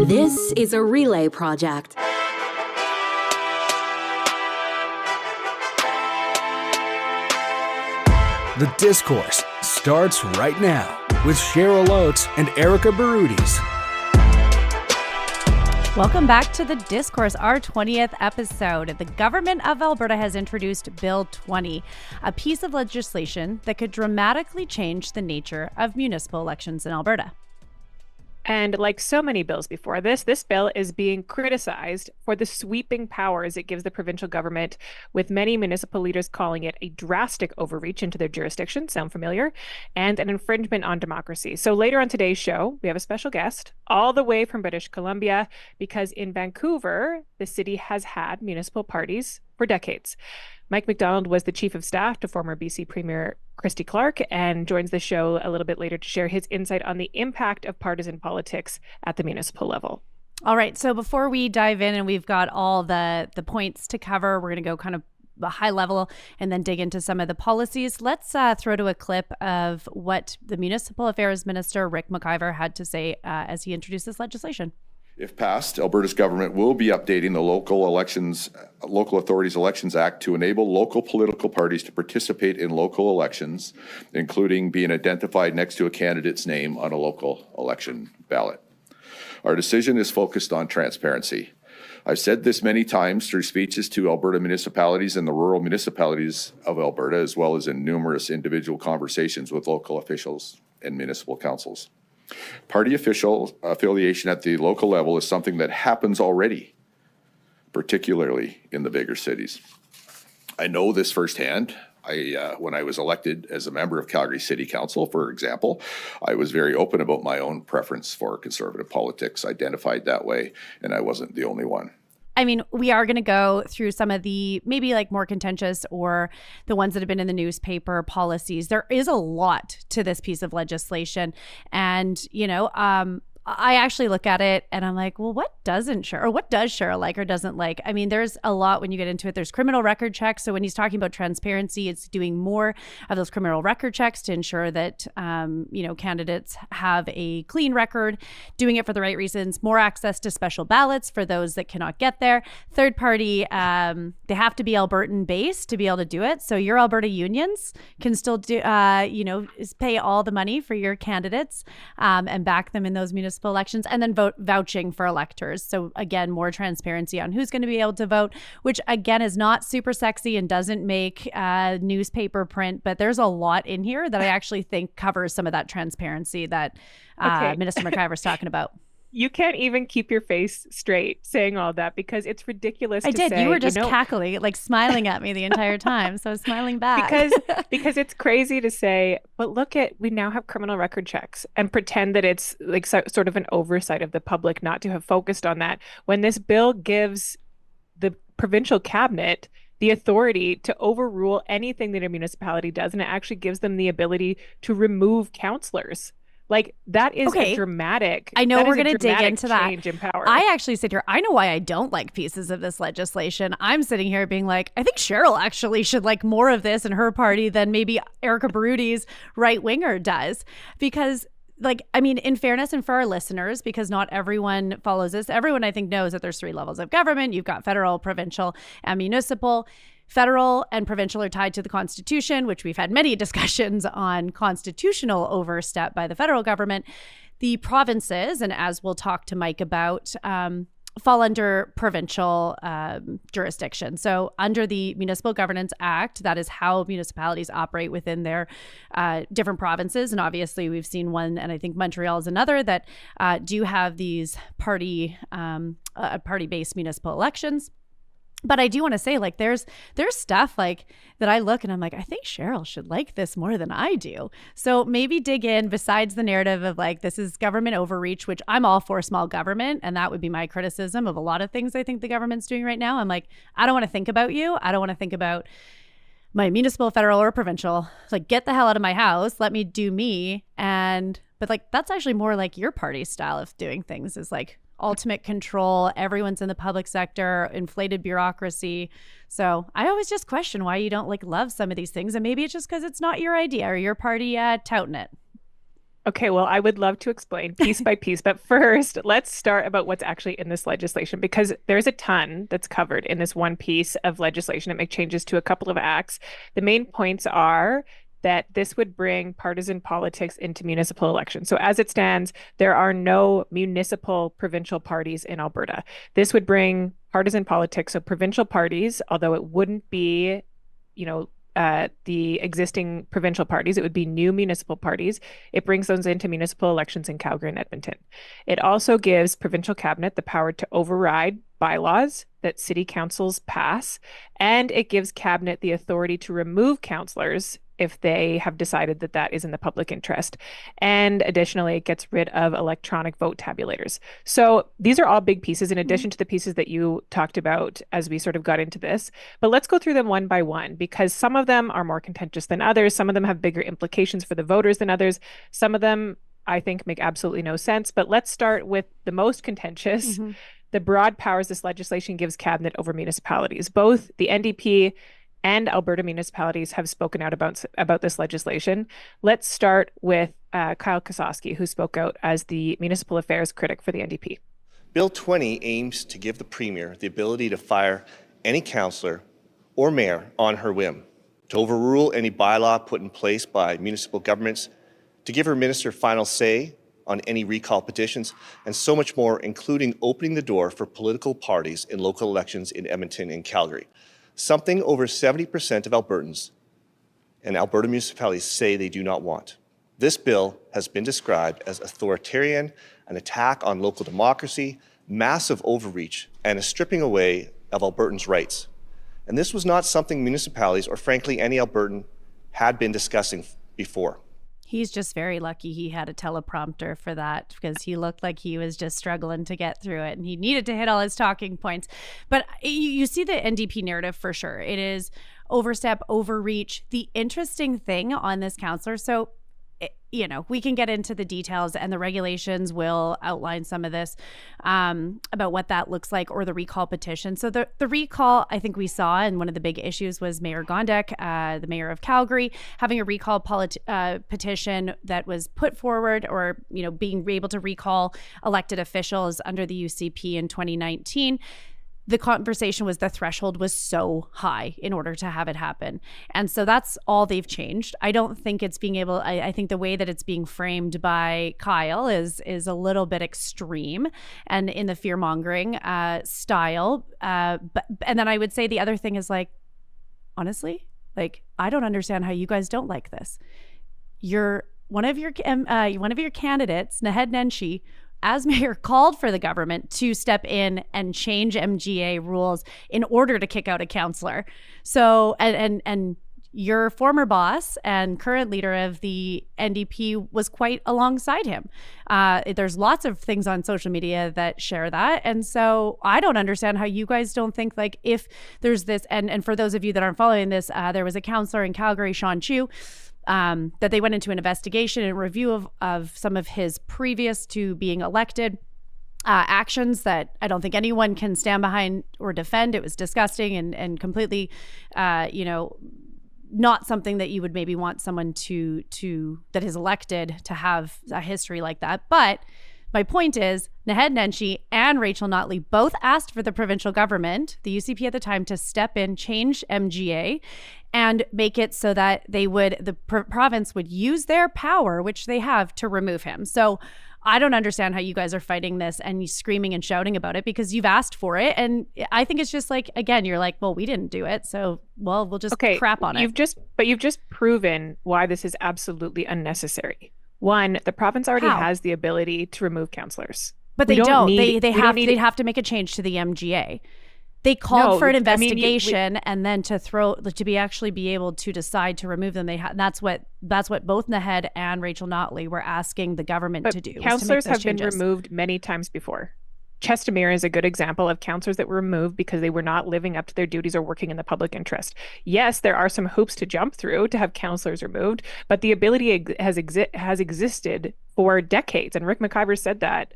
This is a relay project. The Discourse starts right now with Cheryl Oates and Erica Barudis. Welcome back to The Discourse, our 20th episode. The government of Alberta has introduced Bill 20, a piece of legislation that could dramatically change the nature of municipal elections in Alberta. And like so many bills before this bill is being criticized for the sweeping powers it gives the provincial government, with many municipal leaders calling it a drastic overreach into their jurisdiction, sound familiar, and an infringement on democracy. So later on today's show, we have a special guest all the way from British Columbia, because in Vancouver, the city has had municipal parties for decades. Mike McDonald was the chief of staff to former BC Premier Christy Clark and joins the show a little bit later to share his insight on the impact of partisan politics at the municipal level. All right. So before we dive in and we've got all the points to cover, we're going to go kind of a high level and then dig into some of the policies. Let's throw to a clip of what the Municipal Affairs Minister, Rick McIver, had to say as he introduced this legislation. If passed, Alberta's government will be updating the Local Authorities Elections Act to enable local political parties to participate in local elections, including being identified next to a candidate's name on a local election ballot. Our decision is focused on transparency. I've said this many times through speeches to Alberta municipalities and the rural municipalities of Alberta, as well as in numerous individual conversations with local officials and municipal councils. Party affiliation at the local level is something that happens already, particularly in the bigger cities. I know this firsthand. When I was elected as a member of Calgary City Council, for example, I was very open about my own preference for conservative politics, identified that way, and I wasn't the only one. I mean, we are going to go through some of the maybe like more contentious or the ones that have been in the newspaper policies. There is a lot to this piece of legislation. And, I actually look at it and I'm like, well, what does Cheryl like or doesn't like? I mean, there's a lot when you get into it. There's criminal record checks. So when he's talking about transparency, it's doing more of those criminal record checks to ensure that, candidates have a clean record, doing it for the right reasons, more access to special ballots for those that cannot get there. Third party, they have to be Albertan based to be able to do it. So your Alberta unions can still do, pay all the money for your candidates and back them in those municipal elections, and then vouching for electors. So again, more transparency on who's going to be able to vote, which again is not super sexy and doesn't make newspaper print, but there's a lot in here that I actually think covers some of that transparency that Minister McIver's talking about. You can't even keep your face straight saying all that because it's ridiculous to say. I did. You were just cackling, like smiling at me the entire time. So I was smiling back. Because it's crazy to say, but we now have criminal record checks and pretend that it's like sort of an oversight of the public not to have focused on that. When this bill gives the provincial cabinet the authority to overrule anything that a municipality does, and it actually gives them the ability to remove councillors. Like, that is a dramatic. I know we're going to dig into that. Change in power. I actually sit here. I know why I don't like pieces of this legislation. I'm sitting here being like, I think Cheryl actually should like more of this in her party than maybe Erica Barudi's right winger does. Because, in fairness and for our listeners, because not everyone follows this, everyone I think knows that there's 3 levels of government. You've got federal, provincial, and municipal. Federal and provincial are tied to the Constitution, which we've had many discussions on constitutional overstep by the federal government. The provinces, and as we'll talk to Mike about, fall under provincial jurisdiction. So under the Municipal Governance Act, that is how municipalities operate within their different provinces. And obviously we've seen one, and I think Montreal is another, that do have these party-based municipal elections. But I do want to say, there's stuff that I look and I'm like, I think Cheryl should like this more than I do. So maybe dig in besides the narrative of this is government overreach, which I'm all for small government. And that would be my criticism of a lot of things I think the government's doing right now. I'm like, I don't want to think about you. I don't want to think about my municipal, federal, or provincial. Get the hell out of my house. Let me do me. But that's actually more like your party style of doing things, is ultimate control. Everyone's in the public sector, inflated bureaucracy. So I always just question why you don't love some of these things. And maybe it's just because it's not your idea or your party touting it. Okay, well, I would love to explain piece by piece, but first, let's start about what's actually in this legislation because there's a ton that's covered in this one piece of legislation. It makes changes to a couple of acts. The main points are that this would bring partisan politics into municipal elections. So as it stands, there are no municipal provincial parties in Alberta. This would bring partisan politics, so provincial parties, although it wouldn't be, the existing provincial parties. It would be new municipal parties. It brings those into municipal elections in Calgary and Edmonton. It also gives provincial cabinet the power to override bylaws that city councils pass, and it gives cabinet the authority to remove councillors if they have decided that that is in the public interest. And additionally, it gets rid of electronic vote tabulators. So these are all big pieces in addition to the pieces that you talked about as we sort of got into this. But let's go through them one by one because some of them are more contentious than others. Some of them have bigger implications for the voters than others. Some of them, I think, make absolutely no sense. But let's start with the most contentious. The broad powers this legislation gives cabinet over municipalities. Both the NDP and Alberta municipalities have spoken out about this legislation. Let's start with Kyle Kosowski, who spoke out as the municipal affairs critic for the NDP. Bill 20 aims to give the Premier the ability to fire any councillor or mayor on her whim, to overrule any bylaw put in place by municipal governments, to give her minister final say on any recall petitions, and so much more, including opening the door for political parties in local elections in Edmonton and Calgary. Something over 70% of Albertans and Alberta municipalities say they do not want. This bill has been described as authoritarian, an attack on local democracy, massive overreach, and a stripping away of Albertans' rights. And this was not something municipalities, or frankly any Albertan, had been discussing before. He's just very lucky he had a teleprompter for that because he looked like he was just struggling to get through it and he needed to hit all his talking points. But you see the NDP narrative for sure. It is overstep, overreach. The interesting thing on this councillor, so we can get into the details and the regulations will outline some of this about what that looks like or the recall petition. So the recall, I think we saw, and one of the big issues was Mayor Gondek, the mayor of Calgary, having a recall petition that was put forward or, being able to recall elected officials under the UCP in 2019. The conversation was the threshold was so high in order to have it happen. And so that's all they've changed. I don't think it's being able, I think the way that it's being framed by Kyle is a little bit extreme and in the fear mongering style. And then I would say the other thing is honestly, I don't understand how you guys don't like this. One of your candidates, Naheed Nenshi, as mayor, called for the government to step in and change MGA rules in order to kick out a councillor. So, and your former boss and current leader of the NDP was quite alongside him. There's lots of things on social media that share that. And so I don't understand how you guys don't think if there's this, and for those of you that aren't following this, there was a councillor in Calgary, Sean Chu, that they went into an investigation and review of some of his previous to being elected actions that I don't think anyone can stand behind or defend. It was disgusting and completely, not something that you would maybe want someone to that is elected to have a history like that. But my point is, Naheed Nenshi and Rachel Notley both asked for the provincial government, the UCP at the time, to step in, change MGA, and make it so that the province would use their power, which they have, to remove him. So I don't understand how you guys are fighting this and screaming and shouting about it because you've asked for it. And I think it's just again, you're well, we didn't do it. So, we'll just crap on it. You've just proven why this is absolutely unnecessary. One, the province already has the ability to remove councillors. But they don't. They have to make a change to the MGA. They called for an investigation and then to be able to decide to remove them. That's what both Naheed and Rachel Notley were asking the government to do. Councillors have been removed many times before. Chestermere is a good example of councillors that were removed because they were not living up to their duties or working in the public interest. Yes, there are some hoops to jump through to have councillors removed, but the ability has existed for decades. And Rick McIver said that.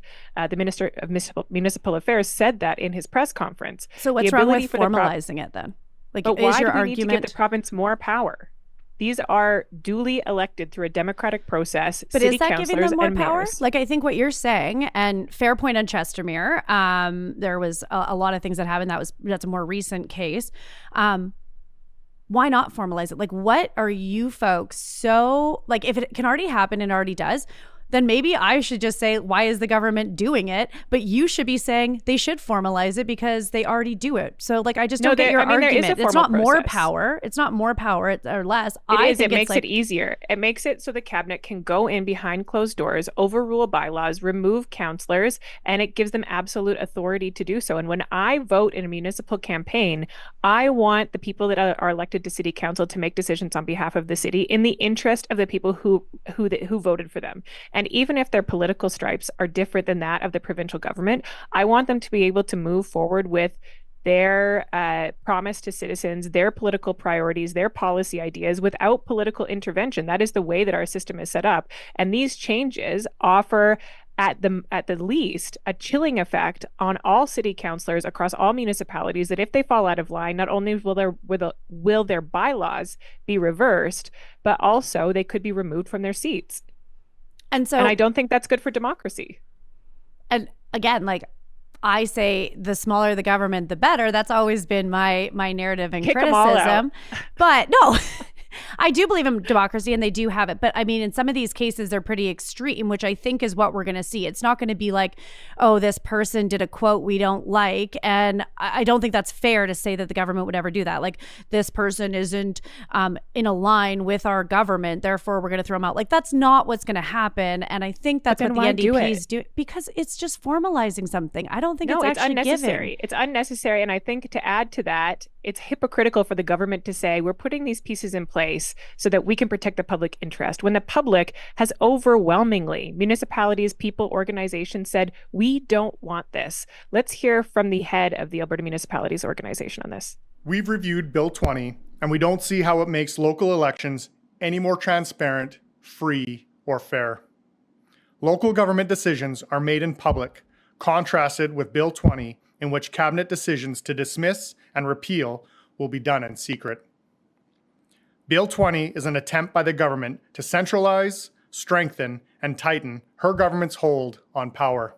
The Minister of Municipal Affairs said that in his press conference. So what's wrong with formalizing it then? But why do we need to give the province more power? These are duly elected through a democratic process. But city is that giving councillors them more and power? mayors. Like, I think what you're saying, and fair point on Chestermere, there was a lot of things that happened. That's a more recent case. Why not formalize it? Like, what are you folks so, like, if it can already happen and already does, then maybe I should just say, why is the government doing it? But you should be saying they should formalize it because they already do it. So, like, I just don't get your argument. It's not more power. It's not more power or less. It makes it easier. It makes it so the cabinet can go in behind closed doors, overrule bylaws, remove councillors, and it gives them absolute authority to do so. And when I vote in a municipal campaign, I want the people that are elected to city council to make decisions on behalf of the city in the interest of the people who voted for them. And even if their political stripes are different than that of the provincial government, I want them to be able to move forward with their promise to citizens, their political priorities, their policy ideas without political intervention. That is the way that our system is set up. And these changes offer at the least a chilling effect on all city councillors across all municipalities, that if they fall out of line, not only will their bylaws be reversed, but also they could be removed from their seats. And I don't think that's good for democracy. And again, like, I say the smaller the government, the better. That's always been my narrative and criticism. But no, I do believe in democracy and they do have it. But I mean, in some of these cases, they're pretty extreme, which I think is what we're going to see. It's not going to be like, oh, this person did a quote we don't like. And I don't think that's fair to say that the government would ever do that. Like, this person isn't in a line with our government, therefore we're going to throw them out. Like, that's not what's going to happen. And I think that's what the NDPs do, because it's just formalizing something. I don't think it's actually unnecessary. given. It's unnecessary. And I think to add to that, it's hypocritical for the government to say we're putting these pieces in place so that we can protect the public interest, when the public has overwhelmingly, municipalities, people, organizations, said we don't want this. Let's hear from the head of the Alberta Municipalities Organization on this. We've reviewed Bill 20, and we don't see how it makes local elections any more transparent, free, or fair. Local government decisions are made in public, contrasted with Bill 20, in which cabinet decisions to dismiss and repeal will be done in secret. Bill 20 is an attempt by the government to centralize, strengthen, and tighten her government's hold on power.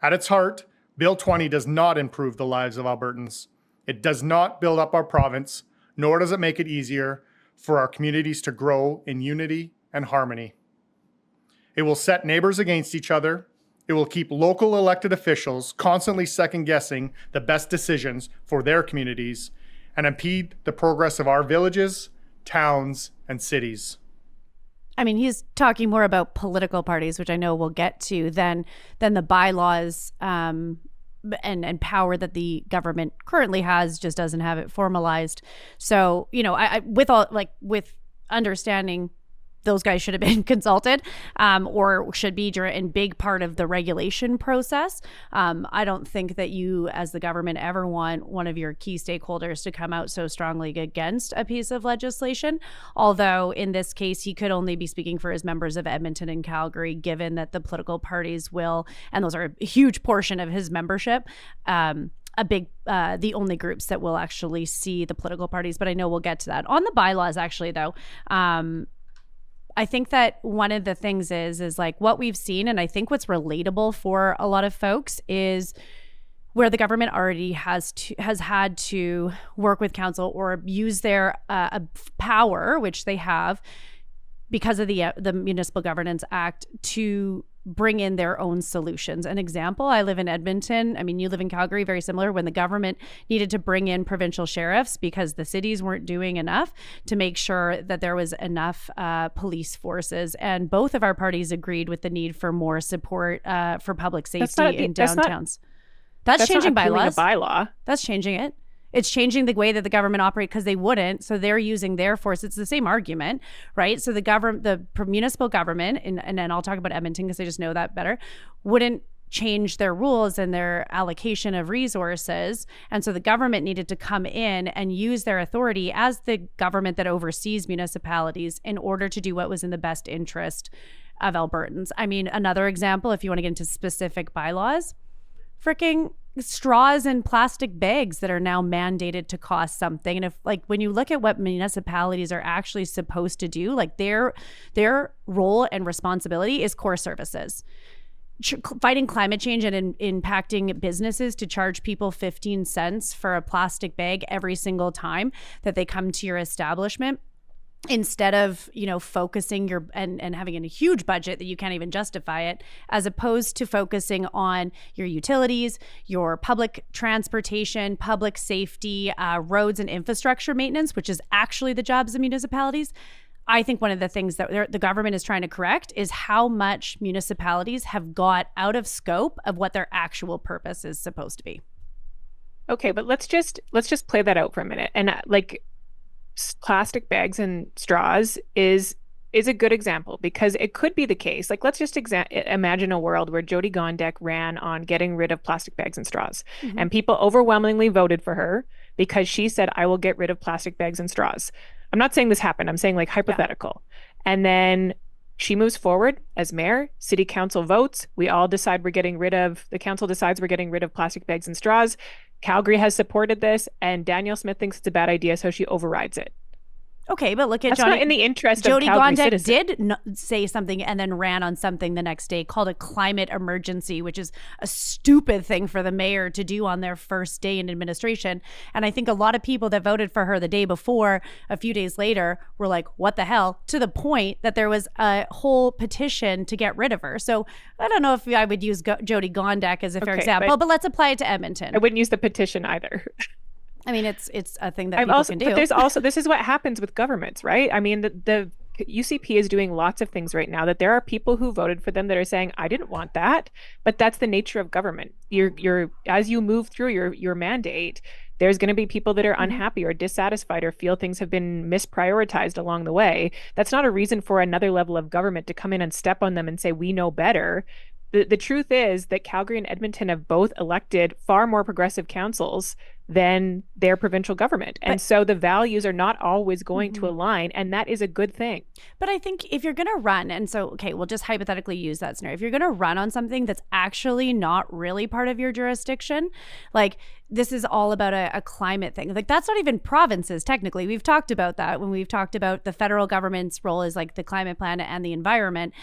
At its heart, Bill 20 does not improve the lives of Albertans. It does not build up our province, nor does it make it easier for our communities to grow in unity and harmony. It will set neighbors against each other. It will keep local elected officials constantly second-guessing the best decisions for their communities and impede the progress of our villages, towns, and cities. I mean, he's talking more about political parties, which I know we'll get to, than the bylaws and power that the government currently has, just doesn't have it formalized. So, you know, I with understanding those guys should have been consulted or should be in big part of the regulation process. I don't think that you as the government ever want one of your key stakeholders to come out so strongly against a piece of legislation. Although in this case, he could only be speaking for his members of Edmonton and Calgary, given that the political parties will, and those are a huge portion of his membership, the only groups that will actually see the political parties. But I know we'll get to that. On the bylaws, actually, though, I think that one of the things is like what we've seen, and I think what's relatable for a lot of folks is where the government already has had to work with council or use their power, which they have because of the Municipal Governance Act, to bring in their own solutions. An example, I live in Edmonton. I mean, you live in Calgary, very similar. When the government needed to bring in provincial sheriffs because the cities weren't doing enough to make sure that there was enough police forces. And both of our parties agreed with the need for more support for public safety in downtowns. That's changing bylaws. That's changing it. It's changing the way that the government operates because they wouldn't. So they're using their force. It's the same argument, right? So the municipal government, and then I'll talk about Edmonton because I just know that better, wouldn't change their rules and their allocation of resources. And so the government needed to come in and use their authority as the government that oversees municipalities in order to do what was in the best interest of Albertans. I mean, another example, if you want to get into specific bylaws, freaking straws and plastic bags that are now mandated to cost something. And if like when you look at what municipalities are actually supposed to do, like their role and responsibility is core services. Fighting climate change and impacting businesses to charge people 15 cents for a plastic bag every single time that they come to your establishment, instead of, focusing and having a huge budget that you can't even justify it, as opposed to focusing on your utilities, your public transportation, public safety, roads and infrastructure maintenance, which is actually the jobs of municipalities. I think one of the things that the government is trying to correct is how much municipalities have got out of scope of what their actual purpose is supposed to be. Okay, but let's just play that out for a minute. And plastic bags and straws is a good example, because it could be the case. Like, let's just imagine a world where Jyoti Gondek ran on getting rid of plastic bags and straws, and people overwhelmingly voted for her because she said, I will get rid of plastic bags and straws. I'm not saying this happened. I'm saying like hypothetical. Yeah. And then she moves forward as mayor, city council votes. We all decide the council decides we're getting rid of plastic bags and straws. Calgary has supported this, and Danielle Smith thinks it's a bad idea, so she overrides it. Okay, but look at That's not in the interest of Jyoti Calgary Gondek citizens. did say something and then ran on something the next day called a climate emergency, which is a stupid thing for the mayor to do on their first day in administration. And I think a lot of people that voted for her the day before, a few days later, were like, what the hell? To the point that there was a whole petition to get rid of her. So I don't know if I would use Jyoti Gondek as a fair example, but let's apply it to Edmonton. I wouldn't use the petition either. I mean, it's a thing that people can do. But there's also, this is what happens with governments, right? I mean, the UCP is doing lots of things right now that there are people who voted for them that are saying, I didn't want that, but that's the nature of government. You're as you move through your mandate, there's going to be people that are unhappy or dissatisfied or feel things have been misprioritized along the way. That's not a reason for another level of government to come in and step on them and say, we know better. The truth is that Calgary and Edmonton have both elected far more progressive councils than their provincial government. And so the values are not always going to align, and that is a good thing. But I think if you're going to run, and so, okay, we'll just hypothetically use that scenario. If you're going to run on something that's actually not really part of your jurisdiction, like this is all about a climate thing. Like that's not even provinces, technically. We've talked about that when we've talked about the federal government's role as like the climate plan and the environment.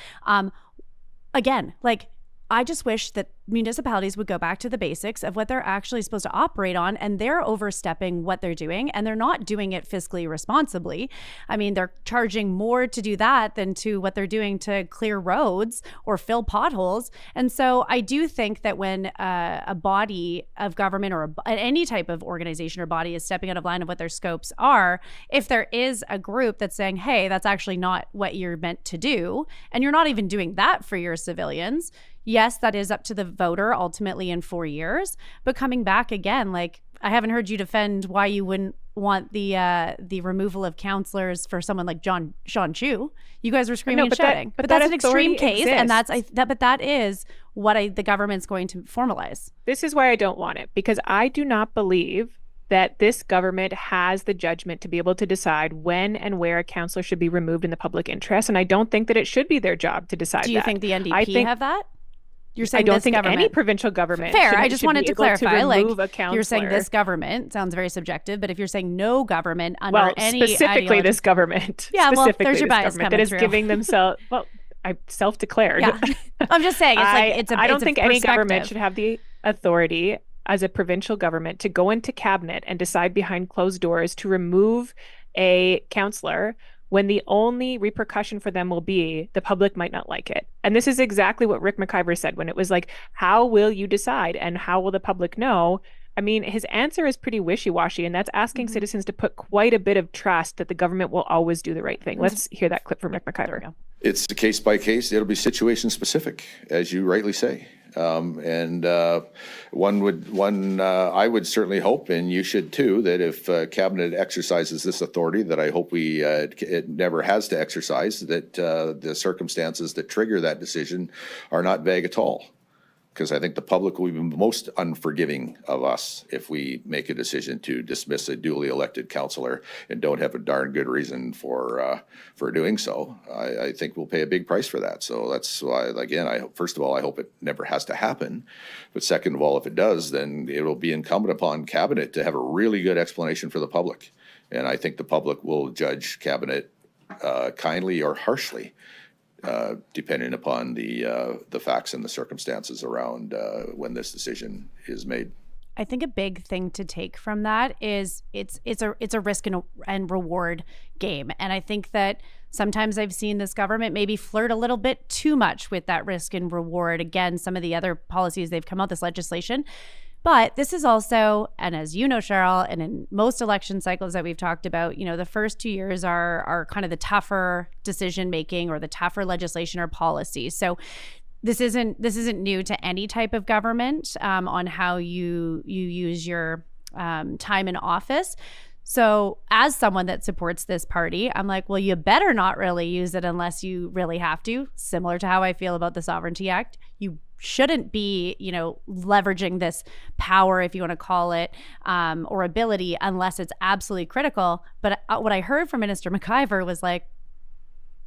Again, like I just wish that municipalities would go back to the basics of what they're actually supposed to operate on, and they're overstepping what they're doing, and they're not doing it fiscally responsibly. I mean, they're charging more to do that than to what they're doing to clear roads or fill potholes. And so I do think that when a body of government or any type of organization or body is stepping out of line of what their scopes are, if there is a group that's saying, hey, that's actually not what you're meant to do, and you're not even doing that for your civilians, yes, that is up to the voter ultimately in 4 years. But coming back again, like I haven't heard you defend why you wouldn't want the removal of counselors for someone like Sean Chu. You guys were screaming and shouting. But that's an extreme case, and that is what the government's going to formalize. This is why I don't want it, because I do not believe that this government has the judgment to be able to decide when and where a councillor should be removed in the public interest, and I don't think that it should be their job to decide that. Do you think the NDP have that? You're saying I don't think any provincial government. Fair. I just wanted to clarify. Like you're saying this government sounds very subjective, but if you're saying no government under any specifically this government, yeah, well, there's your bias coming that is through. Giving themselves. Well, I self-declared. Yeah. I'm just saying I don't think any government should have the authority as a provincial government to go into cabinet and decide behind closed doors to remove a councillor when the only repercussion for them will be the public might not like it. And this is exactly what Rick McIver said when it was like, how will you decide and how will the public know? I mean, his answer is pretty wishy-washy, and that's asking citizens to put quite a bit of trust that the government will always do the right thing. Let's hear that clip from Rick McIver. It's a case by case. It'll be situation specific, as you rightly say. I would certainly hope, and you should too, that if cabinet exercises this authority, that I hope it never has to exercise, that the circumstances that trigger that decision are not vague at all. because I think the public will be most unforgiving of us if we make a decision to dismiss a duly elected councillor and don't have a darn good reason for doing so. I think we'll pay a big price for that. So that's why, again, first of all, I hope it never has to happen. But second of all, if it does, then it will be incumbent upon Cabinet to have a really good explanation for the public. And I think the public will judge Cabinet kindly or harshly, depending upon the facts and the circumstances around when this decision is made. I think a big thing to take from that is it's a risk and reward game. And I think that sometimes I've seen this government maybe flirt a little bit too much with that risk and reward. Again, some of the other policies they've come out, this legislation. But this is also, and as you know, Cheryl, and in most election cycles that we've talked about, the first 2 years are kind of the tougher decision making or the tougher legislation or policy. So this isn't new to any type of government on how you use your time in office. So as someone that supports this party, I'm like, well, you better not really use it unless you really have to. Similar to how I feel about the Sovereignty Act. You shouldn't be, leveraging this power, if you want to call it, or ability, unless it's absolutely critical. But what I heard from Minister McIver was like,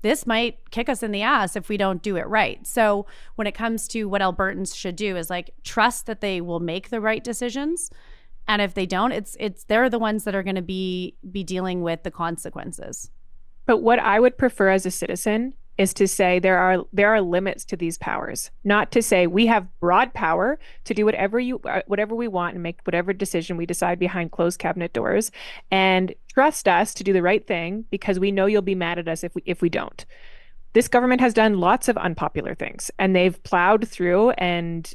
this might kick us in the ass if we don't do it right. So when it comes to what Albertans should do is like trust that they will make the right decisions. And if they don't, it's they're the ones that are going to be dealing with the consequences. But what I would prefer as a citizen is to say there are limits to these powers, not to say we have broad power to do whatever we want and make whatever decision we decide behind closed cabinet doors, and trust us to do the right thing because we know you'll be mad at us if we don't. This government has done lots of unpopular things, and they've plowed through and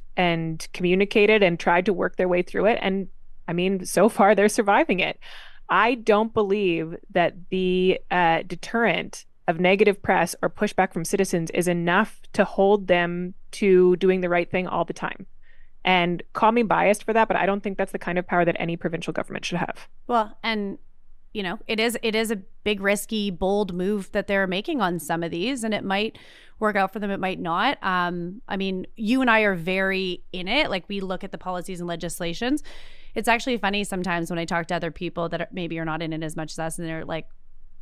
communicated and tried to work their way through it. And I mean, so far they're surviving it. I don't believe that the deterrent of negative press or pushback from citizens is enough to hold them to doing the right thing all the time. And call me biased for that, but I don't think that's the kind of power that any provincial government should have. Well, and it is a big, risky, bold move that they're making on some of these, and it might work out for them, it might not. I mean, you and I are very in it. Like, we look at the policies and legislations. It's actually funny sometimes when I talk to other people that maybe are not in it as much as us, and they're like,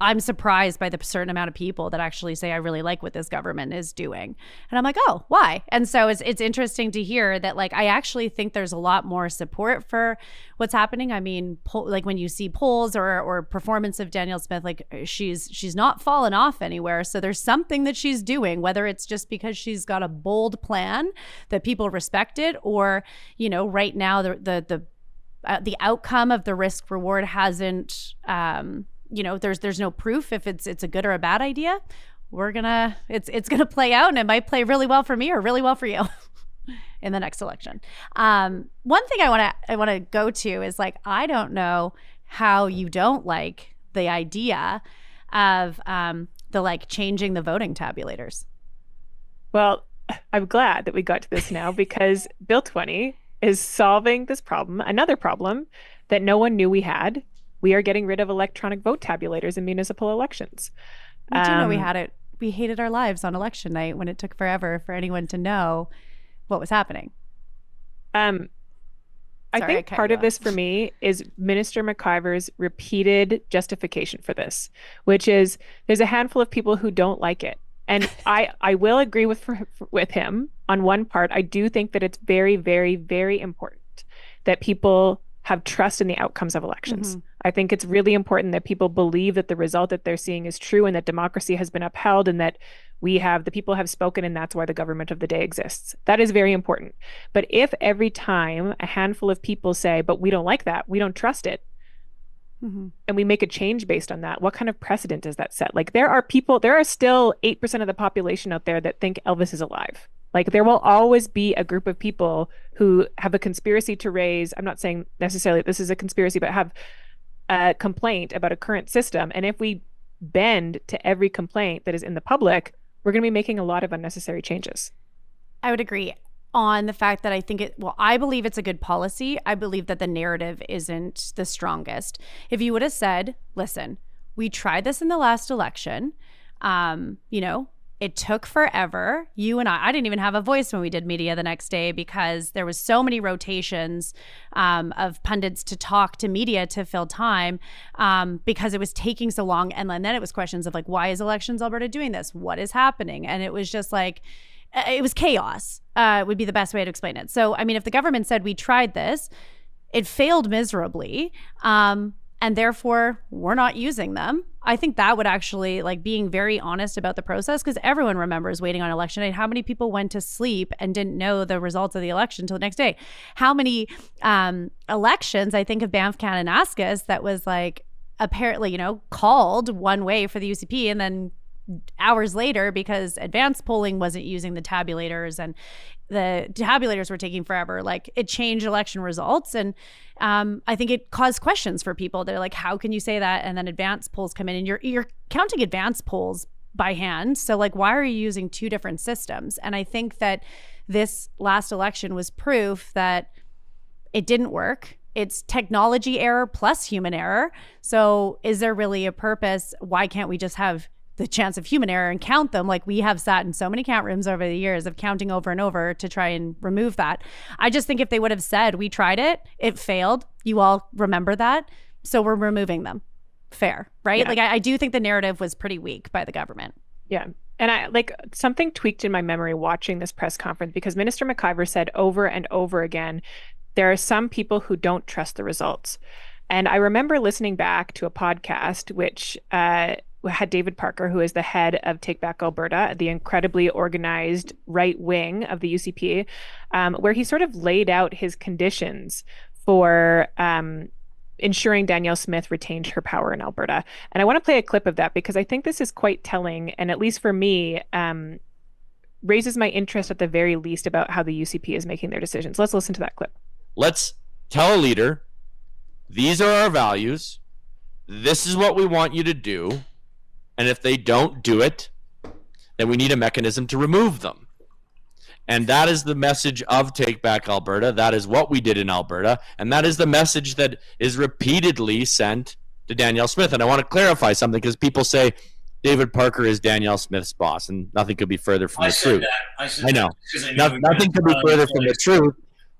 I'm surprised by the certain amount of people that actually say, I really like what this government is doing. And I'm like, oh, why? And so it's interesting to hear that, like, I actually think there's a lot more support for what's happening. I mean, like when you see polls or performance of Danielle Smith, like she's not fallen off anywhere. So there's something that she's doing, whether it's just because she's got a bold plan that people respected, or, right now the outcome of the risk reward hasn't, there's no proof if it's a good or a bad idea. It's gonna play out, and it might play really well for me or really well for you in the next election. One thing I want to go to is, like, I don't know how you don't like the idea of changing the voting tabulators. Well, I'm glad that we got to this now because Bill 20 is solving this problem, another problem that no one knew we had. We are getting rid of electronic vote tabulators in municipal elections. We do know we had it. We hated our lives on election night when it took forever for anyone to know what was happening. I think part of this for me is Minister McIver's repeated justification for this, which is there's a handful of people who don't like it. And I will agree with him on one part. I do think that it's very, very, very important that people have trust in the outcomes of elections. Mm-hmm. I think it's really important that people believe that the result that they're seeing is true and that democracy has been upheld and that the people have spoken, and that's why the government of the day exists. That is very important. But if every time a handful of people say, but we don't like that, we don't trust it, mm-hmm. and we make a change based on that, what kind of precedent does that set? Like, there are still 8% of the population out there that think Elvis is alive. Like, there will always be a group of people who have a conspiracy to raise, I'm not saying necessarily this is a conspiracy, but have a complaint about a current system. And if we bend to every complaint that is in the public, we're going to be making a lot of unnecessary changes. I would agree on the fact that I believe it's a good policy. I believe that the narrative isn't the strongest. If you would have said, listen, we tried this in the last election, It took forever. You and I didn't even have a voice when we did media the next day because there was so many rotations of pundits to talk to media to fill time because it was taking so long. And then it was questions of like, why is Elections Alberta doing this? What is happening? And it was just like, it was chaos would be the best way to explain it. So, I mean, if the government said we tried this, it failed miserably. And therefore we're not using them. I think that would actually, like, being very honest about the process, because everyone remembers waiting on election night. How many people went to sleep and didn't know the results of the election until the next day? How many elections, I think of Banff Kananaskis, that was like apparently, called one way for the UCP and then hours later, because advanced polling wasn't using the tabulators and the tabulators were taking forever, like it changed election results. And I think it caused questions for people. They're like, how can you say that? And then advanced polls come in and you're counting advanced polls by hand. So like, why are you using two different systems? And I think that this last election was proof that it didn't work. It's technology error plus human error. So is there really a purpose? Why can't we just have the chance of human error and count them? Like we have sat in so many count rooms over the years of counting over and over to try and remove that. I just think if they would have said, we tried it, it failed, you all remember that, so we're removing them. Fair, right? Yeah. Like I do think the narrative was pretty weak by the government. Yeah. And I like something tweaked in my memory watching this press conference, because Minister McIver said over and over again, there are some people who don't trust the results. And I remember listening back to a podcast which had David Parker, who is the head of Take Back Alberta, the incredibly organized right wing of the UCP, where he sort of laid out his conditions for ensuring Danielle Smith retained her power in Alberta. And I want to play a clip of that because I think this is quite telling, and at least for me, raises my interest at the very least about how the UCP is making their decisions. Let's listen to that clip. Let's tell a leader, these are our values, this is what we want you to do, and if they don't do it, then we need a mechanism to remove them. And that is the message of Take Back Alberta. That is what we did in Alberta. And that is the message that is repeatedly sent to Danielle Smith. And I want to clarify something, because people say David Parker is Danielle Smith's boss, and nothing could be further from the truth. I know. Nothing could be further from the truth.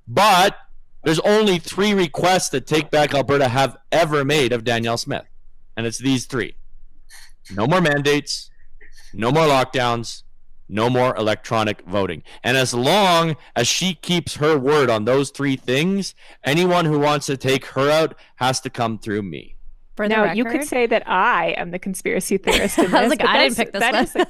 But there's only 3 requests that Take Back Alberta have ever made of Danielle Smith. And it's these 3. No more mandates, no more lockdowns, no more electronic voting. And as long as she keeps her word on those 3 things, anyone who wants to take her out has to come through me. For the now, record, you could say that I am the conspiracy theorist in this. I was like, I didn't pick this one.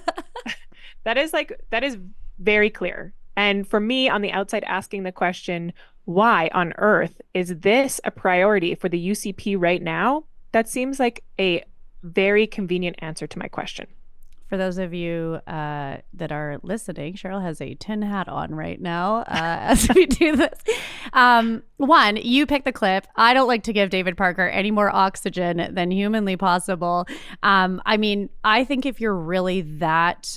That is very clear. And for me, on the outside, asking the question, why on earth is this a priority for the UCP right now? That seems like a very convenient answer to my question. For those of you that are listening, Cheryl has a tin hat on right now as we do this. One, you pick the clip. I don't like to give David Parker any more oxygen than humanly possible. I mean, I think if you're really that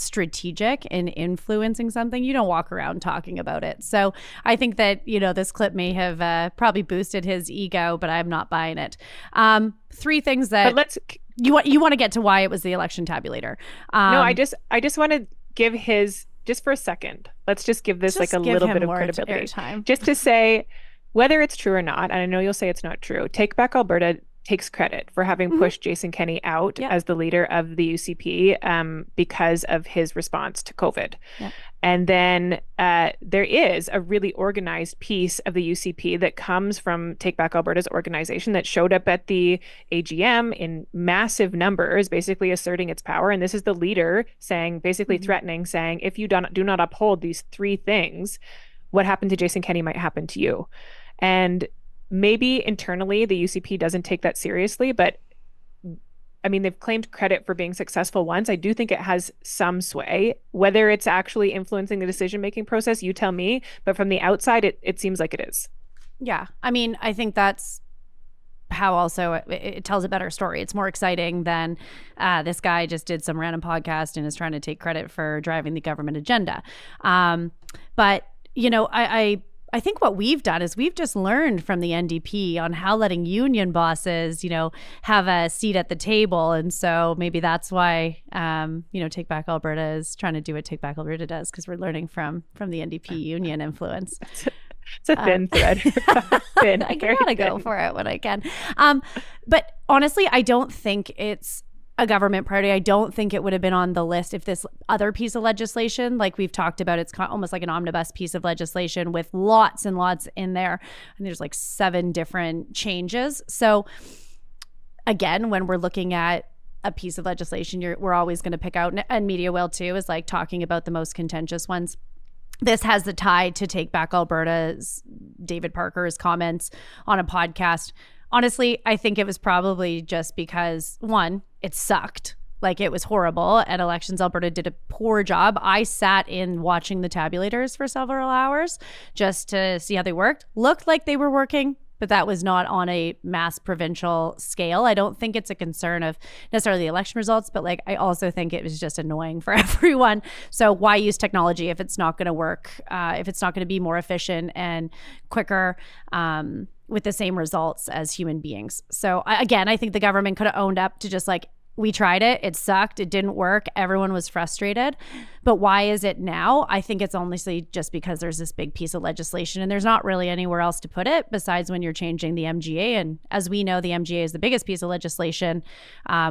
strategic in influencing something, you don't walk around talking about it. So I think that, this clip may have probably boosted his ego, but I'm not buying it. 3 things that... But you want to get to why it was the election tabulator. No, I just want to give just for a second, let's just give this like a little bit of credibility. Just to say, whether it's true or not, and I know you'll say it's not true, Take Back Alberta takes credit for having pushed Jason Kenney out as the leader of the UCP because of his response to COVID. Yep. And then there is a really organized piece of the UCP that comes from Take Back Alberta's organization that showed up at the AGM in massive numbers, basically asserting its power. And this is the leader saying, basically threatening, saying, if you do not uphold these 3 things, what happened to Jason Kenney might happen to you. And maybe internally the UCP doesn't take that seriously, but I mean, they've claimed credit for being successful once. I do think it has some sway. Whether it's actually influencing the decision-making process, you tell me. But from the outside, it seems like it is. Yeah. I mean, I think that's how also it tells a better story. It's more exciting than this guy just did some random podcast and is trying to take credit for driving the government agenda. But, I think what we've done is we've just learned from the NDP on how letting union bosses, have a seat at the table. And so maybe that's why, Take Back Alberta is trying to do what Take Back Alberta does, because we're learning from the NDP union influence. It's a thin thread. Thin, I gotta go for it when I can. But honestly, I don't think it's a government priority. I don't think it would have been on the list if this other piece of legislation, like we've talked about, it's almost like an omnibus piece of legislation with lots and lots in there. And there's like 7 different changes. So again, when we're looking at a piece of legislation, we're always going to pick out, and media will too, is like talking about the most contentious ones. This has the tie to Take Back Alberta's David Parker's comments on a podcast. Honestly, I think it was probably just because, one, it sucked. Like, it was horrible, and Elections Alberta did a poor job. I sat in watching the tabulators for several hours just to see how they worked. Looked like they were working, but that was not on a mass provincial scale. I don't think it's a concern of necessarily the election results, but like, I also think it was just annoying for everyone. So why use technology if it's not going to work, if it's not going to be more efficient and quicker, with the same results as human beings? So again, I think the government could have owned up to just like, we tried it, it sucked, it didn't work, everyone was frustrated. But why is it now? I think it's honestly just because there's this big piece of legislation and there's not really anywhere else to put it besides when you're changing the MGA. And as we know, the MGA is the biggest piece of legislation.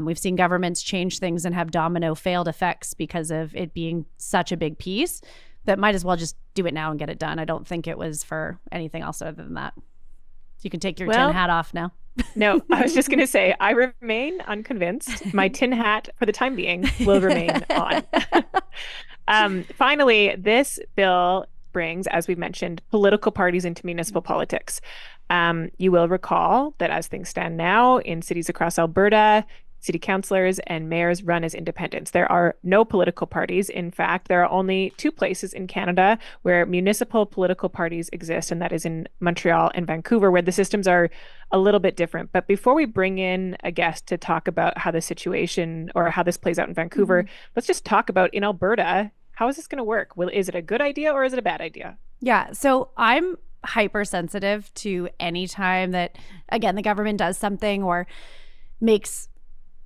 We've seen governments change things and have domino failed effects because of it being such a big piece that might as well just do it now and get it done. I don't think it was for anything else other than that. So you can take your tin hat off now. No, I was just going to say, I remain unconvinced. My tin hat, for the time being, will remain on. Finally, this bill brings, as we've mentioned, political parties into municipal politics. You will recall that as things stand now in cities across Alberta, city councillors and mayors run as independents. There are no political parties. In fact, there are only 2 places in Canada where municipal political parties exist, and that is in Montreal and Vancouver, where the systems are a little bit different. But before we bring in a guest to talk about how the situation or how this plays out in Vancouver, let's just talk about in Alberta, how is this going to work? Is it a good idea or is it a bad idea? Yeah, so I'm hypersensitive to any time that, again, the government does something or makes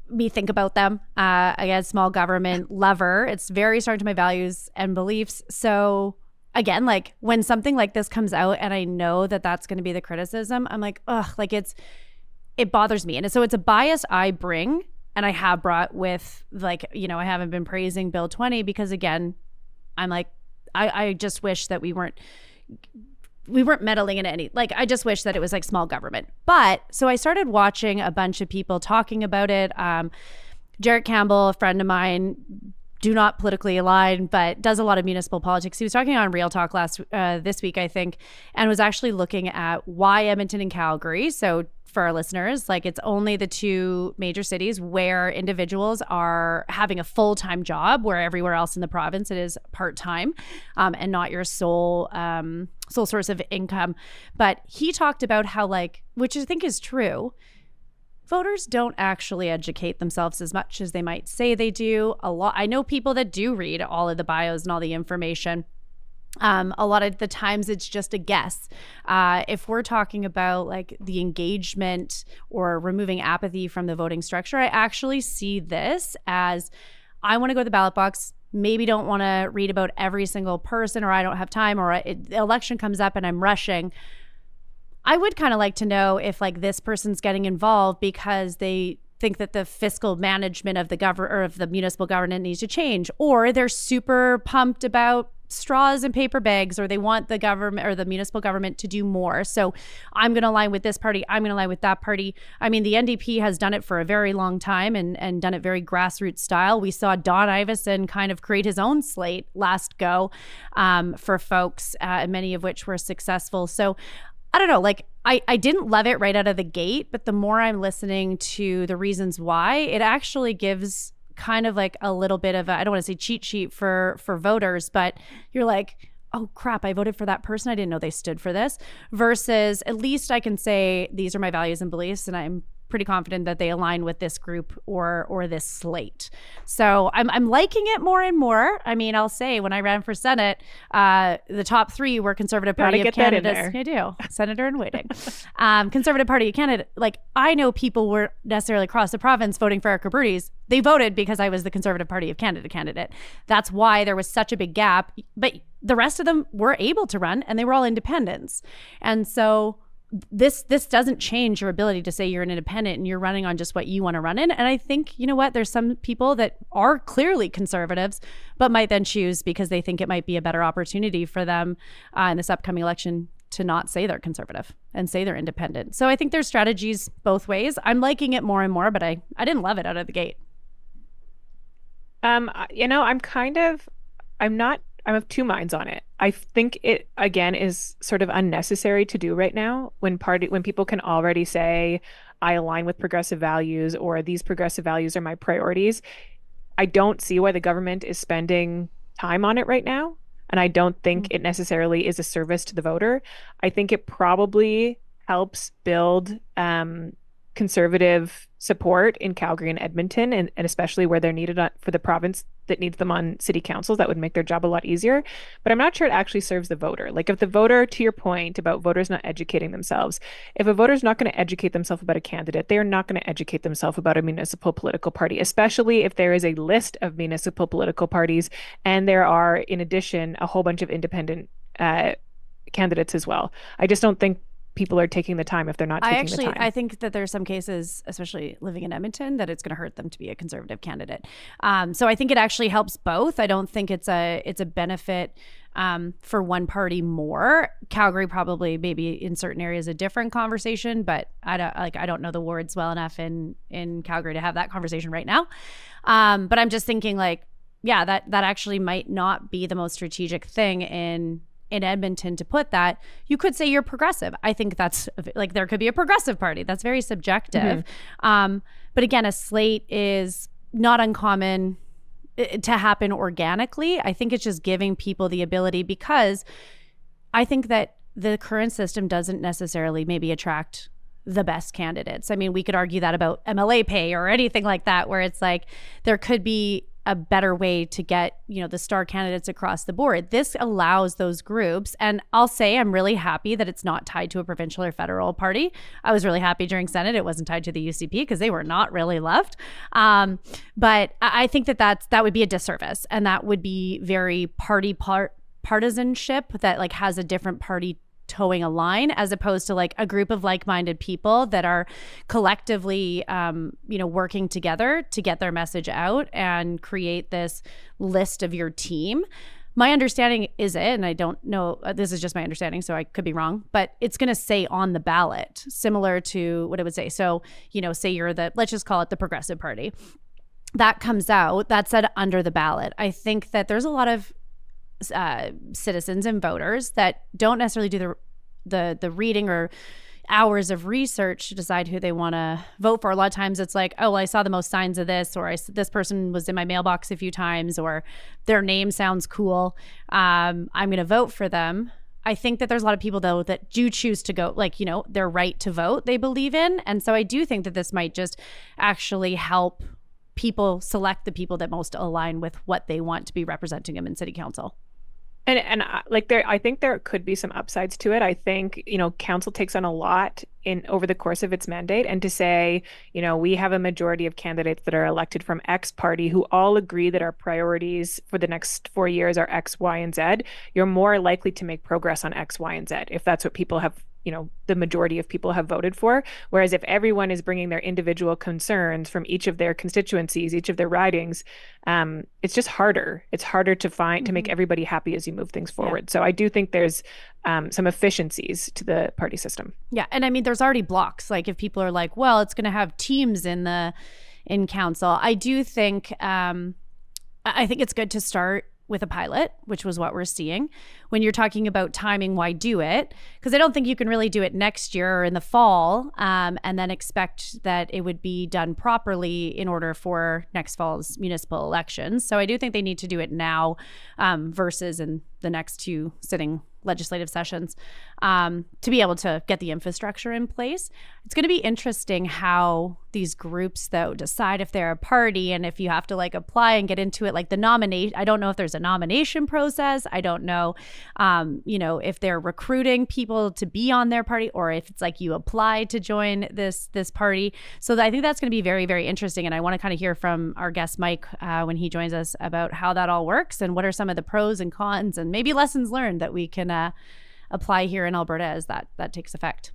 me think about them. Again, small government lover. It's very strong to my values and beliefs. So again, like when something like this comes out and I know that that's going to be the criticism, I'm like, ugh, like it bothers me. And so it's a bias I bring and I have brought with like, I haven't been praising Bill 20 because again, I'm like, I just wish that we weren't meddling in any, like, I just wish that it was like small government. But so I started watching a bunch of people talking about it. Jarrett Campbell, a friend of mine, do not politically align, but does a lot of municipal politics. He was talking on Real Talk this week, I think, and was actually looking at why Edmonton and Calgary. So for our listeners, like it's only the 2 major cities where individuals are having a full-time job, where everywhere else in the province it is part-time, and not your sole source of income. But he talked about how, like, which I think is true, voters don't actually educate themselves as much as they might say they do. I know people that do read all of the bios and all the information. A lot of the times it's just a guess. If we're talking about like the engagement or removing apathy from the voting structure, I actually see this as I want to go to the ballot box, maybe don't want to read about every single person, or I don't have time, or the election comes up and I'm rushing. I would kind of like to know if like this person's getting involved because they think that the fiscal management of the municipal government needs to change, or they're super pumped about straws and paper bags, or they want the government or the municipal government to do more. So I'm going to align with this party. I'm going to align with that party. I mean, the NDP has done it for a very long time and done it very grassroots style. We saw Don Iveson kind of create his own slate last go for folks, many of which were successful. So I don't know, like I didn't love it right out of the gate, but the more I'm listening to the reasons why, it actually gives kind of like a little bit of I don't want to say cheat sheet for voters, but you're like, oh crap, I voted for that person. I didn't know they stood for this. Versus at least I can say these are my values and beliefs and I'm pretty confident that they align with this group or this slate. So I'm liking it more and more. I mean, I'll say when I ran for Senate, the top 3 were Conservative Party of candidates. I do. Senator in waiting. Conservative Party of candidate. Like, I know people weren't necessarily across the province voting for Eric Roberts. They voted because I was the Conservative Party of candidate. That's why there was such a big gap. But the rest of them were able to run, and they were all independents. And so this doesn't change your ability to say you're an independent and you're running on just what you want to run in. And I think, you know what, there's some people that are clearly conservatives, but might then choose because they think it might be a better opportunity for them in this upcoming election to not say they're conservative and say they're independent. So I think there's strategies both ways. I'm liking it more and more, but I didn't love it out of the gate. I'm of two minds on it. I think it, again, is sort of unnecessary to do right now when people can already say, I align with progressive values, or these progressive values are my priorities. I don't see why the government is spending time on it right now. And I don't think it necessarily is a service to the voter. I think it probably helps build conservative support in Calgary and Edmonton, and especially where they're needed for the province that needs them on city councils. That would make their job a lot easier. But I'm not sure it actually serves the voter. Like, if the voter, to your point about voters not educating themselves, if a voter's not going to educate themselves about a candidate, they are not going to educate themselves about a municipal political party, especially if there is a list of municipal political parties and there are, in addition, a whole bunch of independent candidates as well. I just don't think people are taking the time if they're not taking the time. I think that there's some cases, especially living in Edmonton, that it's going to hurt them to be a conservative candidate. So I think it actually helps both. I don't think it's a benefit for one party more. Calgary probably maybe in certain areas a different conversation, but I don't know the wards well enough in Calgary to have that conversation right now. But I'm just thinking, like, yeah, that actually might not be the most strategic thing in Edmonton to put that. You could say you're progressive. I think that's like, there could be a progressive party. That's very subjective. But again, a slate is not uncommon to happen organically. I think it's just giving people the ability, because I think that the current system doesn't necessarily maybe attract the best candidates. I mean, we could argue that about MLA pay or anything like that, where it's like there could be a better way to get, the star candidates across the board. This allows those groups. And I'll say I'm really happy that it's not tied to a provincial or federal party. I was really happy during Senate it wasn't tied to the UCP, because they were not really loved. But I think that would be a disservice, and that would be very partisanship that like has a different party towing a line, as opposed to like a group of like-minded people that are collectively, working together to get their message out and create this list of your team. My understanding is and I don't know, this is just my understanding, so I could be wrong, but it's going to say on the ballot, similar to what it would say. So, say you're let's just call it the Progressive Party. That comes out, that's said under the ballot. I think that there's a lot of citizens and voters that don't necessarily do the reading or hours of research to decide who they want to vote for. A lot of times it's like, oh, well, I saw the most signs of this, or this person was in my mailbox a few times, or their name sounds cool. I'm going to vote for them. I think that there's a lot of people, though, that do choose to go, like, their right to vote they believe in. And so I do think that this might just actually help people select the people that most align with what they want to be representing them in city council. And I think there could be some upsides to it. I think, council takes on a lot over the course of its mandate, and to say, we have a majority of candidates that are elected from X party who all agree that our priorities for the next 4 years are X, Y, and Z. You're more likely to make progress on X, Y, and Z if that's what people have, the majority of people have voted for. Whereas if everyone is bringing their individual concerns from each of their constituencies, each of their ridings, it's just harder. It's harder to make everybody happy as you move things forward. Yeah. So I do think there's some efficiencies to the party system. Yeah. And I mean, there's already blocks. Like if people are like, well, it's going to have teams in council. I do think, I think it's good to start with a pilot, which was what we're seeing. When you're talking about timing, why do it? Because I don't think you can really do it next year or in the fall, and then expect that it would be done properly in order for next fall's municipal elections. So I do think they need to do it now, versus in the next two sitting legislative sessions, to be able to get the infrastructure in place. It's going to be interesting how these groups, though, decide if they're a party and if you have to like apply and get into it. Like the nomination, I don't know if there's a nomination process. I don't know, if they're recruiting people to be on their party, or if it's like you apply to join this party. So I think that's going to be very, very interesting. And I want to kind of hear from our guest Mike when he joins us about how that all works and what are some of the pros and cons and maybe lessons learned that we can apply here in Alberta as that takes effect.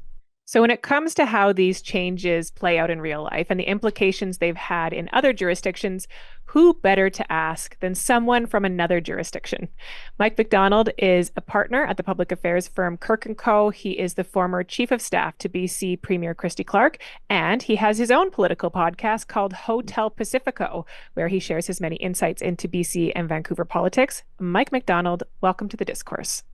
So when it comes to how these changes play out in real life and the implications they've had in other jurisdictions, who better to ask than someone from another jurisdiction? Mike McDonald is a partner at the public affairs firm Kirk & Co. He is the former chief of staff to BC Premier Christy Clark, and he has his own political podcast called Hotel Pacifico, where he shares his many insights into BC and Vancouver politics. Mike McDonald, welcome to the discourse.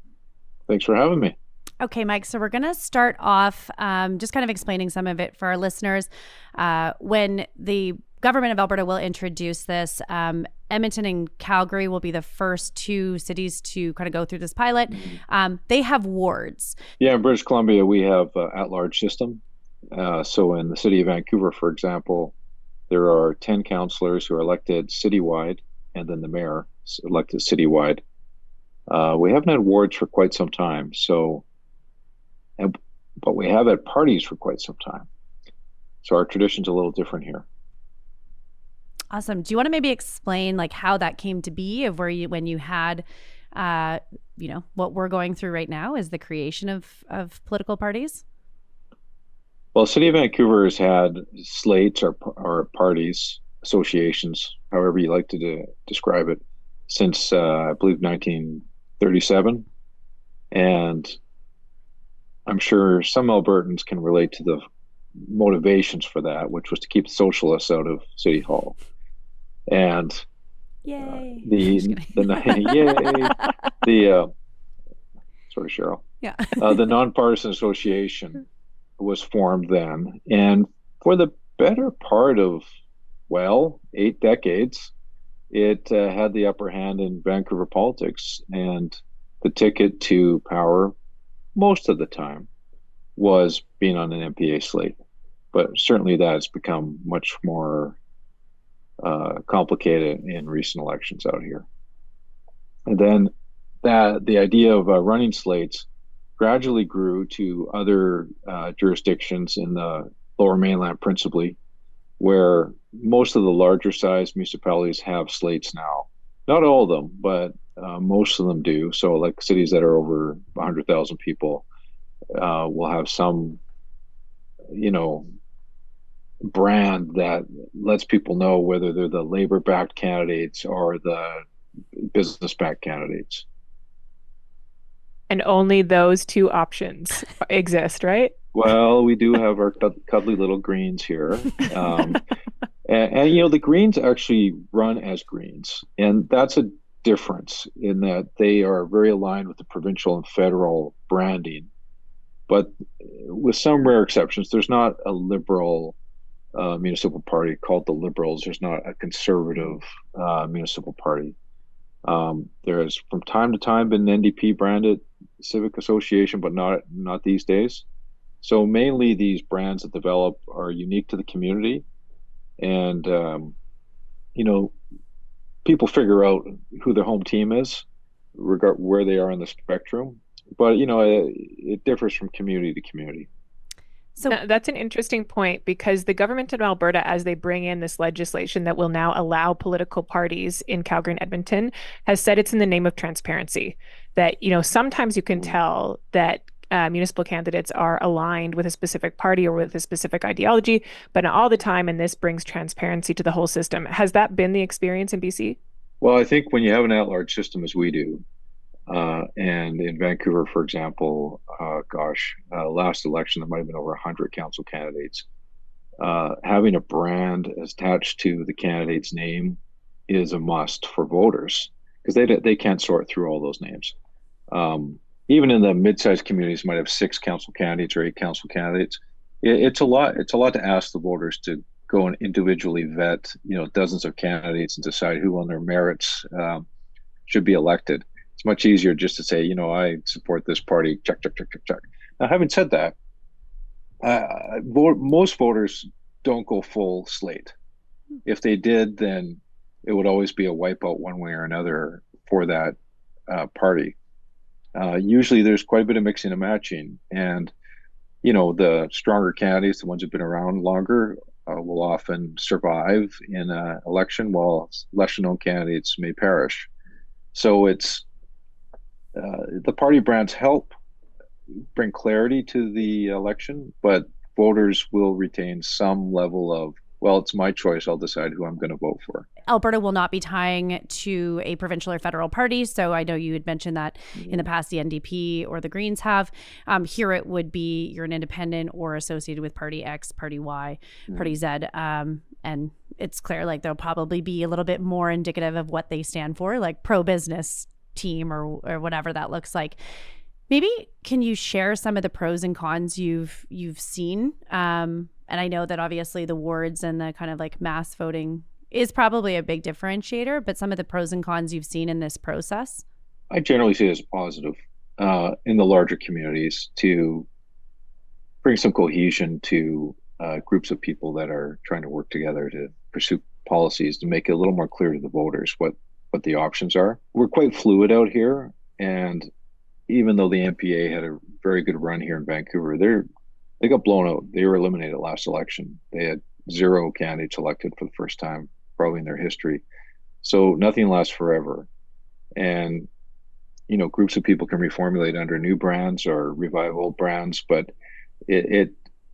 Thanks for having me. Okay, Mike, so we're going to start off just kind of explaining some of it for our listeners. When the government of Alberta will introduce this, Edmonton and Calgary will be the first two cities to kind of go through this pilot. They have wards. Yeah, in British Columbia, we have at-large system. So in the city of Vancouver, for example, there are 10 councillors who are elected citywide, and then the mayor is elected citywide. We haven't had wards for quite some time, but we have had parties for quite some time. So our tradition's a little different here. Awesome. Do you want to maybe explain like how that came to be of when you had, what we're going through right now is the creation of political parties? Well, the city of Vancouver has had slates or parties, associations, however you like to describe it, since I believe 1937. And I'm sure some Albertans can relate to the motivations for that, which was to keep the socialists out of City Hall. And yay! Yay! Sorry, Cheryl. Yeah. The nonpartisan association was formed then, and for the better part of 8 decades, it had the upper hand in Vancouver politics, and the ticket to power most of the time was being on an MPA slate. But certainly that has become much more complicated in recent elections out here. And then the idea of running slates gradually grew to other jurisdictions in the Lower Mainland principally, where most of the larger sized municipalities have slates now. Not all of them, but most of them do. So like cities that are over 100,000 people will have some, brand that lets people know whether they're the labor-backed candidates or the business-backed candidates. And only those two options exist, right? Well, we do have our cuddly little Greens here. And the Greens actually run as Greens. And that's a difference in that they are very aligned with the provincial and federal branding. But with some rare exceptions, there's not a liberal municipal party called the Liberals. There's not a conservative municipal party. There has from time to time been an NDP branded civic association, but not these days. So mainly these brands that develop are unique to the community, and people figure out who their home team is, regard where they are in the spectrum. But it differs from community to community. So that's an interesting point, because the government of Alberta, as they bring in this legislation that will now allow political parties in Calgary and Edmonton, has said it's in the name of transparency. That, sometimes you can tell that municipal candidates are aligned with a specific party or with a specific ideology, but not all the time. And this brings transparency to the whole system. Has that been the experience in BC? Well, I think when you have an at-large system as we do, and in Vancouver, for example, last election, there might have been over 100 council candidates. Having a brand attached to the candidate's name is a must for voters, because they can't sort through all those names. Even in the mid-sized communities, might have 6 council candidates or 8 council candidates. It's a lot. It's a lot to ask the voters to go and individually vet, dozens of candidates and decide who on their merits should be elected. It's much easier just to say, I support this party, check, check, check, check, check. Now, having said that, most voters don't go full slate. If they did, then it would always be a wipeout one way or another for that party. Usually there's quite a bit of mixing and matching. And, the stronger candidates, the ones who've been around longer, will often survive in an election, while lesser known candidates may perish. So it's the party brands help bring clarity to the election, but voters will retain some level of, well, it's my choice. I'll decide who I'm going to vote for. Alberta will not be tying to a provincial or federal party. So I know you had mentioned that in the past, the NDP or the Greens have. Here it would be you're an independent or associated with Party X, Party Y, Party Z. And it's clear like they'll probably be a little bit more indicative of what they stand for, like pro-business team or whatever that looks like. Maybe can you share some of the pros and cons you've seen? And I know that obviously the wards and the kind of like mass voting is probably a big differentiator, but some of the pros and cons you've seen in this process? I generally see it as a positive in the larger communities to bring some cohesion to groups of people that are trying to work together to pursue policies, to make it a little more clear to the voters what the options are. We're quite fluid out here, and even though the NPA had a very good run here in Vancouver, they got blown out. They were eliminated last election. They had 0 candidates elected for the first time, probably in their history. So nothing lasts forever. And, groups of people can reformulate under new brands or revive old brands, but it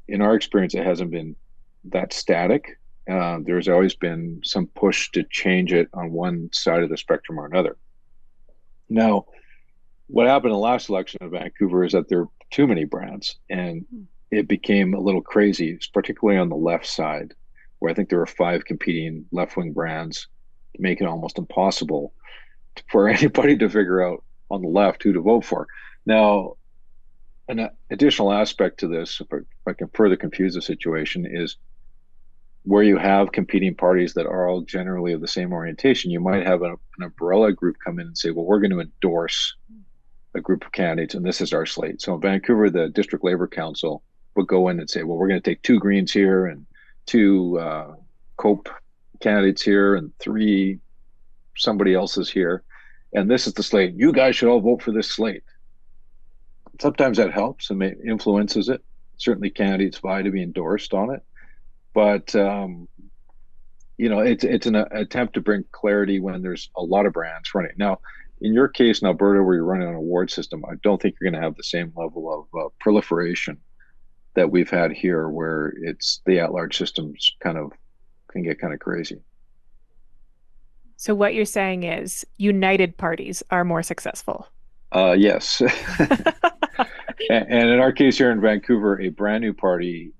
in our experience, it hasn't been that static. There's always been some push to change it on one side of the spectrum or another. Now, what happened in the last election in Vancouver is that there are too many brands, and it became a little crazy, particularly on the left side, where I think there were 5 competing left-wing brands, making it almost impossible for anybody to figure out on the left who to vote for. Now, an additional aspect to this, if I can further confuse the situation, is where you have competing parties that are all generally of the same orientation, you might have an umbrella group come in and say, well, we're going to endorse a group of candidates, and this is our slate. So in Vancouver, the District Labor Council would go in and say, well, we're going to take 2 Greens here and 2 COPE candidates here and 3 somebody else's here. And this is the slate. You guys should all vote for this slate. Sometimes that helps and influences it. Certainly candidates vie to be endorsed on it. But, it's an attempt to bring clarity when there's a lot of brands running. Now, in your case in Alberta, where you're running an award system, I don't think you're going to have the same level of proliferation that we've had here, where it's the at-large systems can get kind of crazy. So what you're saying is united parties are more successful. Yes. And in our case here in Vancouver, a brand new party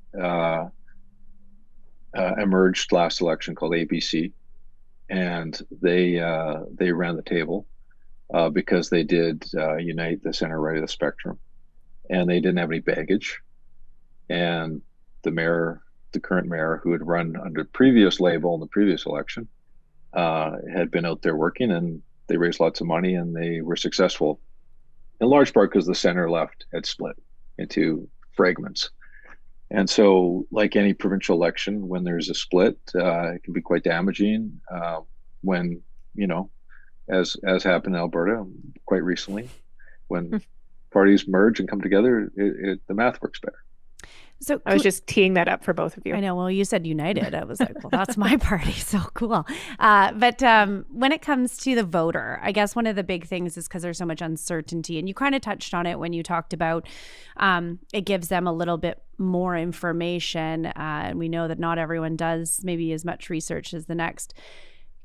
emerged last election called ABC, and they ran the table because they did unite the center right of the spectrum, and they didn't have any baggage. And the current mayor, who had run under the previous label in the previous election, had been out there working, and they raised lots of money, and they were successful, in large part because the center left had split into fragments. And so, like any provincial election, when there's a split, it can be quite damaging. When, as happened in Alberta quite recently, when parties merge and come together, the math works better. So I was just teeing that up for both of you. I know. Well, you said united. I was like, well, that's my party. So cool. But when it comes to the voter, I guess one of the big things is because there's so much uncertainty. And you kind of touched on it when you talked about it gives them a little bit more information. And we know that not everyone does maybe as much research as the next.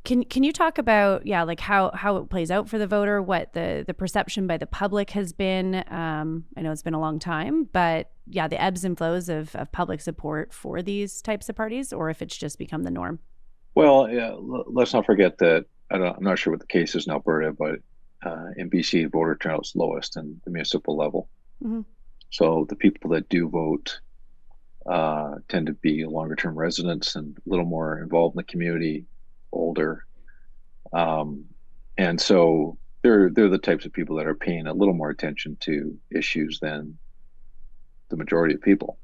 Can you talk about, like how it plays out for the voter, what the perception by the public has been? I know it's been a long time, but the ebbs and flows of public support for these types of parties, or if it's just become the norm. Well, let's not forget that, I'm not sure what the case is in Alberta, but in BC, voter turnout is lowest in the municipal level. Mm-hmm. So the people that do vote tend to be longer term residents and a little more involved in the community, older. And so they're the types of people that are paying a little more attention to issues than the majority of people.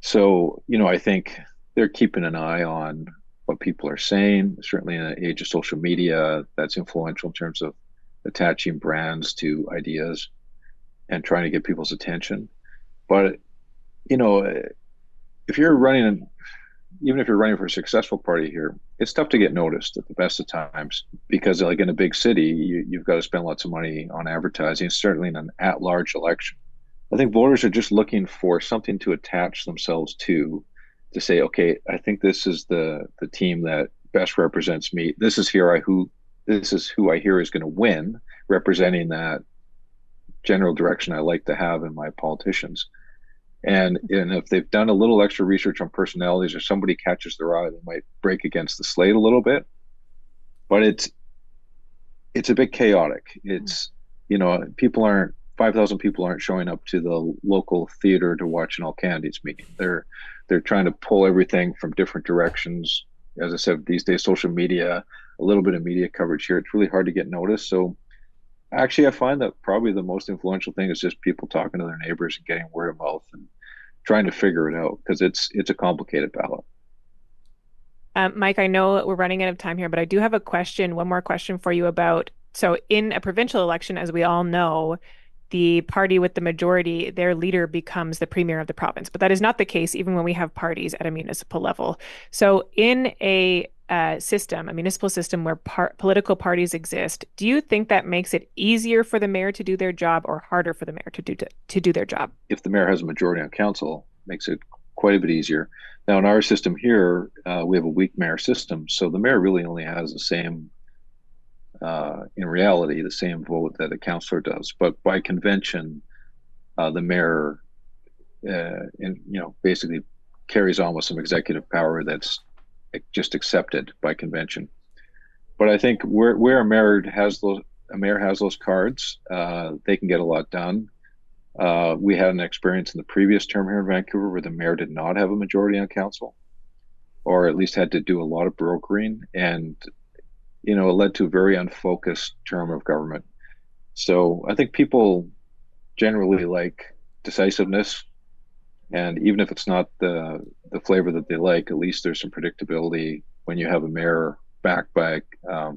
So, I think they're keeping an eye on what people are saying. Certainly in the age of social media, that's influential in terms of attaching brands to ideas and trying to get people's attention. But, if you're running, even if you're running for a successful party here, it's tough to get noticed at the best of times because, like in a big city, you've got to spend lots of money on advertising, certainly in an at-large election. I think voters are just looking for something to attach themselves to say, okay, I think this is the team that best represents me. This is who I hear is going to win, representing that general direction I like to have in my politicians. And if they've done a little extra research on personalities or somebody catches their eye, they might break against the slate a little bit. But it's a bit chaotic. It's, 5,000 people aren't showing up to the local theater to watch an all candidates meeting. They're trying to pull everything from different directions. As I said, these days, social media, a little bit of media coverage here. It's really hard to get noticed. So actually, I find that probably the most influential thing is just people talking to their neighbors and getting word of mouth and trying to figure it out because it's a complicated ballot. Mike, I know we're running out of time here, but I do have one more question for you about, so in a provincial election, as we all know, the party with the majority, their leader becomes the premier of the province. But that is not the case even when we have parties at a municipal level. So in a municipal system where political parties exist, do you think that makes it easier for the mayor to do their job or harder for the mayor to do their job? If the mayor has a majority on council, it makes it quite a bit easier. Now, in our system here, we have a weak mayor system. So the mayor really only has the same in reality, the same vote that a councillor does. But by convention, the mayor, basically carries on with some executive power that's just accepted by convention. But I think where a mayor has those cards, they can get a lot done. We had an experience in the previous term here in Vancouver where the mayor did not have a majority on council, or at least had to do a lot of brokering, and it led to a very unfocused term of government. So I think people generally like decisiveness, and even if it's not the flavor that they like, at least there's some predictability when you have a mayor backed by a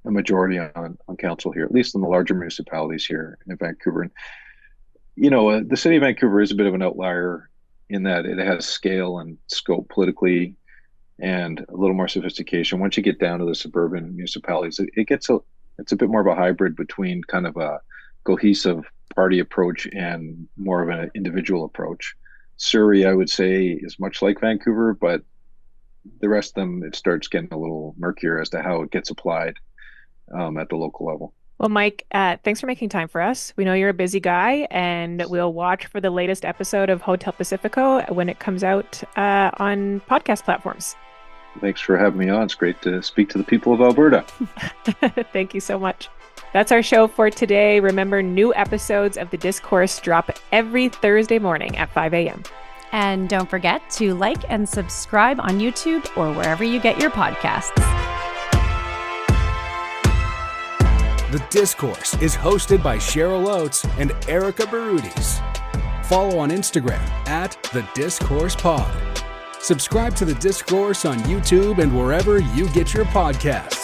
majority on council here, at least in the larger municipalities here in Vancouver. And the city of Vancouver is a bit of an outlier in that it has scale and scope politically and a little more sophistication. Once you get down to the suburban municipalities, it's a bit more of a hybrid between kind of a cohesive party approach and more of an individual approach. Surrey, I would say, is much like Vancouver, but the rest of them, it starts getting a little murkier as to how it gets applied at the local level. Well, Mike, thanks for making time for us. We know you're a busy guy, and we'll watch for the latest episode of Hotel Pacifico when it comes out on podcast platforms. Thanks for having me on. It's great to speak to the people of Alberta. Thank you so much. That's our show for today. Remember, new episodes of The Discourse drop every Thursday morning at 5 a.m. And don't forget to like and subscribe on YouTube or wherever you get your podcasts. The Discourse is hosted by Cheryl Oates and Erica Barudis. Follow on Instagram at The Discourse Pod. Subscribe to The Discourse on YouTube and wherever you get your podcasts.